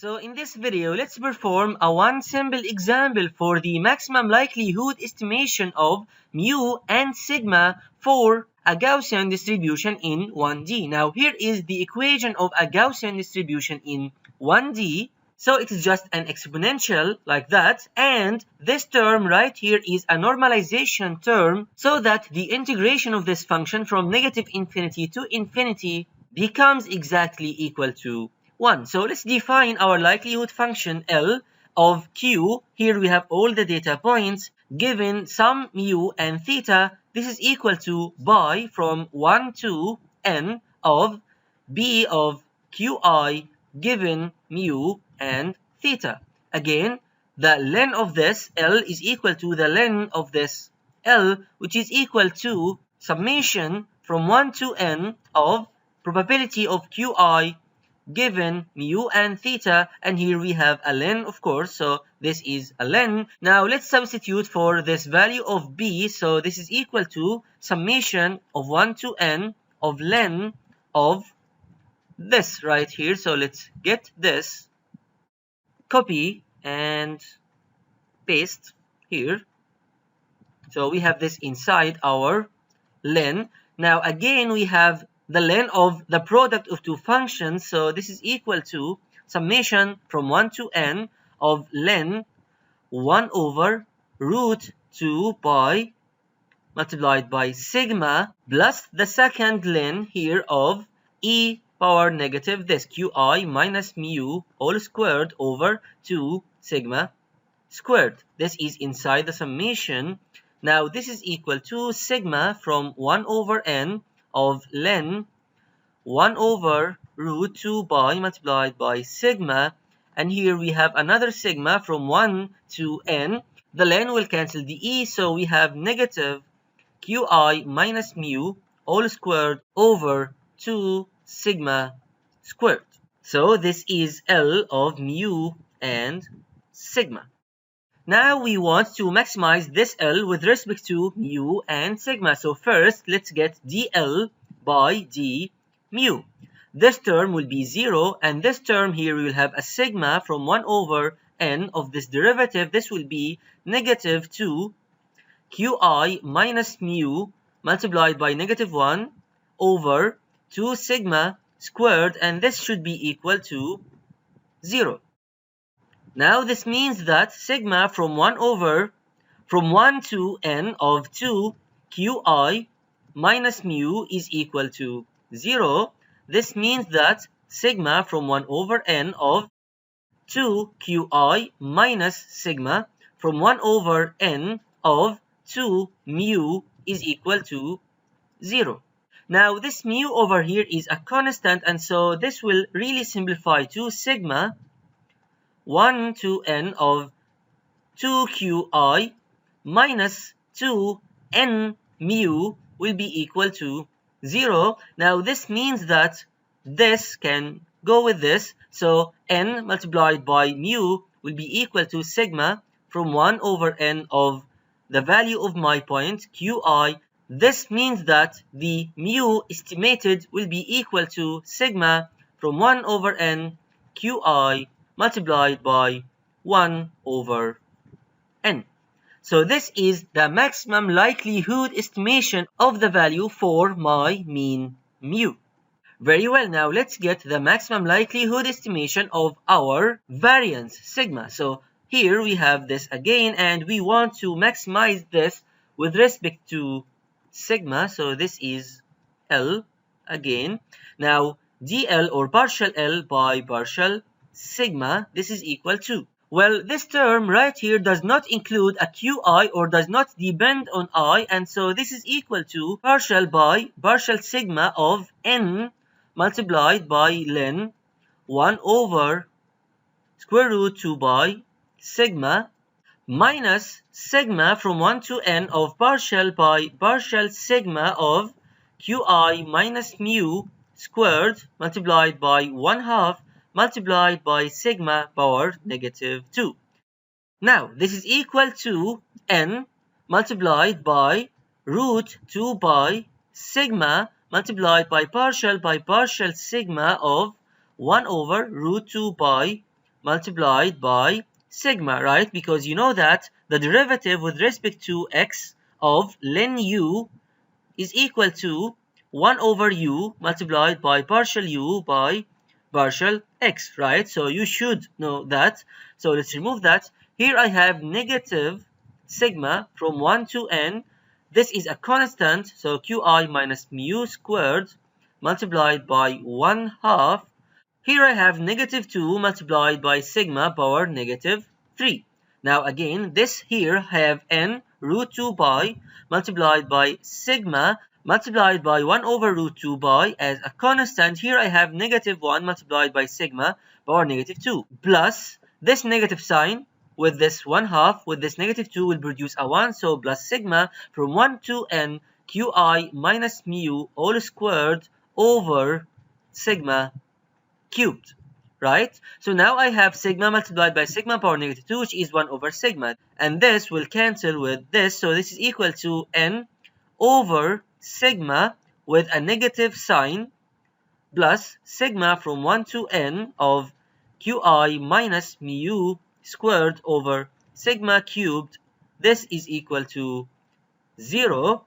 So in this video, let's perform one simple example for the maximum likelihood estimation of mu and sigma for a Gaussian distribution in 1D. Now here is the equation of a Gaussian distribution in 1D. So it is just an exponential like that, and this term right here is a normalization term, so that the integration of this function from negative infinity to infinity becomes exactly equal to 1. So let's define our likelihood function L of Q. Here we have all the data points given some mu and theta. This is equal to pi from 1 to n of B of Qi given mu and theta. Again, the len of this L is equal to the len of this L, which is equal to summation from 1 to n of probability of Qi given mu and theta, and here we have a len, of course, so this is a len. Now let's substitute for this value of b, so this is equal to summation of 1 to n of len of this right here. So let's get this, copy and paste here. So we have this inside our len. Now again we have the len of the product of two functions, so this is equal to summation from 1 to n of len 1 over root 2 pi multiplied by sigma plus the second len here of e power negative this qi minus mu all squared over 2 sigma squared. This is inside the summation. Now this is equal to sigma from 1 over n of len 1 over root 2 pi multiplied by sigma, and here we have another sigma from 1 to n. The len will cancel the e, so we have negative qi minus mu all squared over 2 sigma squared. So this is L of mu and sigma. Now we want to maximize this L with respect to mu and sigma. So first, let's get dL by d mu. This term will be 0, and this term here we will have a sigma from 1 over n of this derivative. This will be negative 2 qi minus mu multiplied by negative 1 over 2 sigma squared, and this should be equal to 0. Now this means that sigma from 1 to n of 2 qi minus mu is equal to 0. This means that sigma from 1 over n of 2 qi minus sigma from 1 over n of 2 mu is equal to 0. Now this mu over here is a constant, and so this will really simplify to sigma 1 to n of 2 qi minus 2 n mu will be equal to 0. Now this means that this can go with this, so n multiplied by mu will be equal to sigma from 1 over n of the value of my point qi. This means that the mu estimated will be equal to sigma from 1 over n qi multiplied by 1 over n. So this is the maximum likelihood estimation of the value for my mean mu. Very well, now let's get the maximum likelihood estimation of our variance sigma. So here we have this again, and we want to maximize this with respect to sigma. So this is L again. Now dL or partial L by partial sigma, this is equal to, well, this term right here does not include a qi or does not depend on I, and so this is equal to partial by partial sigma of n multiplied by len 1 over square root 2 by sigma minus sigma from 1 to n of partial by partial sigma of qi minus mu squared multiplied by 1/2 multiplied by sigma power negative 2. Now this is equal to n multiplied by root 2 by sigma multiplied by partial sigma of 1 over root 2 by multiplied by sigma, right? Because you know that the derivative with respect to x of len u is equal to 1 over u multiplied by partial u by partial x, right? So you should know that. So let's remove that. Here I have negative sigma from 1 to n. This is a constant, so qi minus mu squared multiplied by 1/2. Here I have negative 2 multiplied by sigma power negative 3. Now again, this here have n root 2 pi multiplied by sigma multiplied by 1 over root 2 pi as a constant. Here I have negative 1 multiplied by sigma power negative 2 plus this negative sign with this 1/2 with this negative 2 will produce a 1, so plus sigma from 1 to n qi minus mu all squared over sigma cubed, right? So now I have sigma multiplied by sigma power negative 2, which is 1 over sigma, and this will cancel with this, so this is equal to n over sigma with a negative sign plus sigma from 1 to n of qi minus mu squared over sigma cubed. This is equal to 0.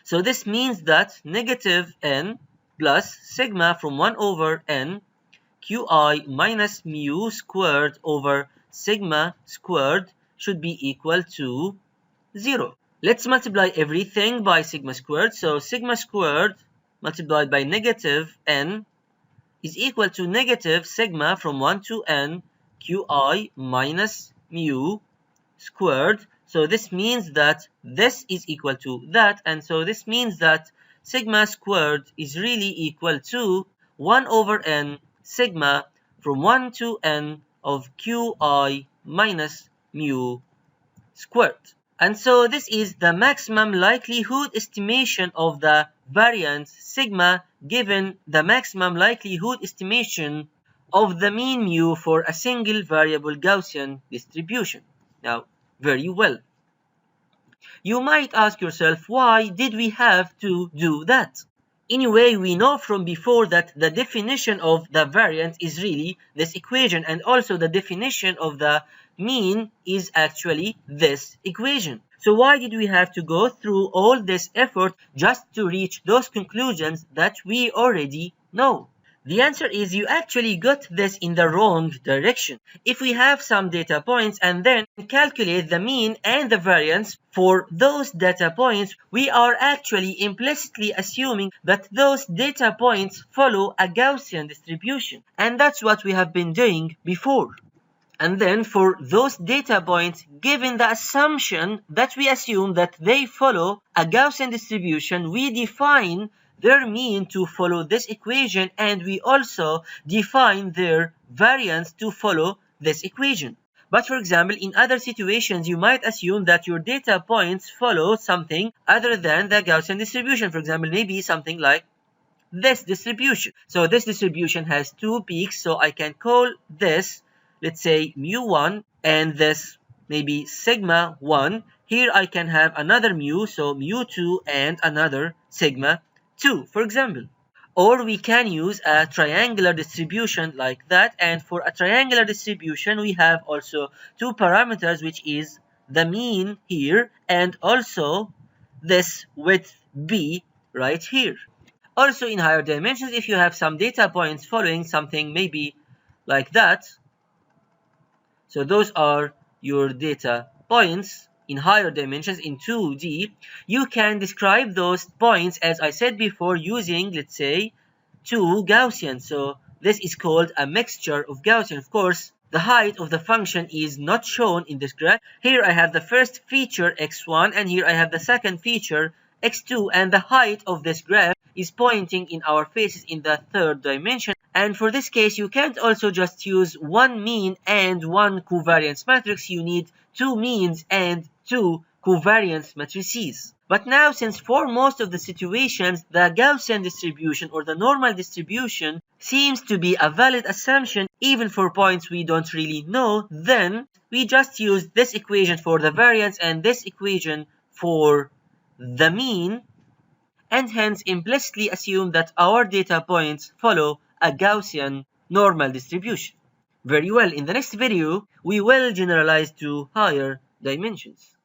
So this means that negative n plus sigma from 1 over n qi minus mu squared over sigma squared should be equal to 0. Let's multiply everything by sigma squared. So sigma squared multiplied by negative n is equal to negative sigma from 1 to n qi minus mu squared. So this means that this is equal to that, and so this means that sigma squared is really equal to 1 over n sigma from 1 to n of qi minus mu squared. And so this is the maximum likelihood estimation of the variance sigma given the maximum likelihood estimation of the mean mu for a single variable Gaussian distribution. Now, very well. You might ask yourself, why did we have to do that? Anyway, we know from before that the definition of the variance is really this equation, and also the definition of the mean is actually this equation. So why did we have to go through all this effort just to reach those conclusions that we already know? The answer is you actually got this in the wrong direction. If we have some data points and then calculate the mean and the variance for those data points, we are actually implicitly assuming that those data points follow a Gaussian distribution. And that's what we have been doing before. And then for those data points, given the assumption that we assume that they follow a Gaussian distribution, we define their mean to follow this equation, and we also define their variance to follow this equation. But for example, in other situations, you might assume that your data points follow something other than the Gaussian distribution. For example, maybe something like this distribution. So this distribution has two peaks, so I can call this, let's say, mu1, and this maybe sigma 1. Here I can have another mu, so mu2 and another sigma 2, for example. Or we can use a triangular distribution like that, and for a triangular distribution we have also two parameters, which is the mean here and also this width b right here. Also in higher dimensions, if you have some data points following something maybe like that, so those are your data points in higher dimensions in 2D, you can describe those points, as I said before, using, let's say, two Gaussians. So this is called a mixture of Gaussian. Of course, the height of the function is not shown in this graph. Here I have the first feature x1, and here I have the second feature x2, and the height of this graph is pointing in our faces in the third dimension. And for this case, you can't also just use one mean and one covariance matrix. You need two means and two covariance matrices. But now, since for most of the situations, the Gaussian distribution or the normal distribution seems to be a valid assumption even for points we don't really know, then we just use this equation for the variance and this equation for the mean, and hence implicitly assume that our data points follow a Gaussian normal distribution. Very well, in the next video, we will generalize to higher dimensions.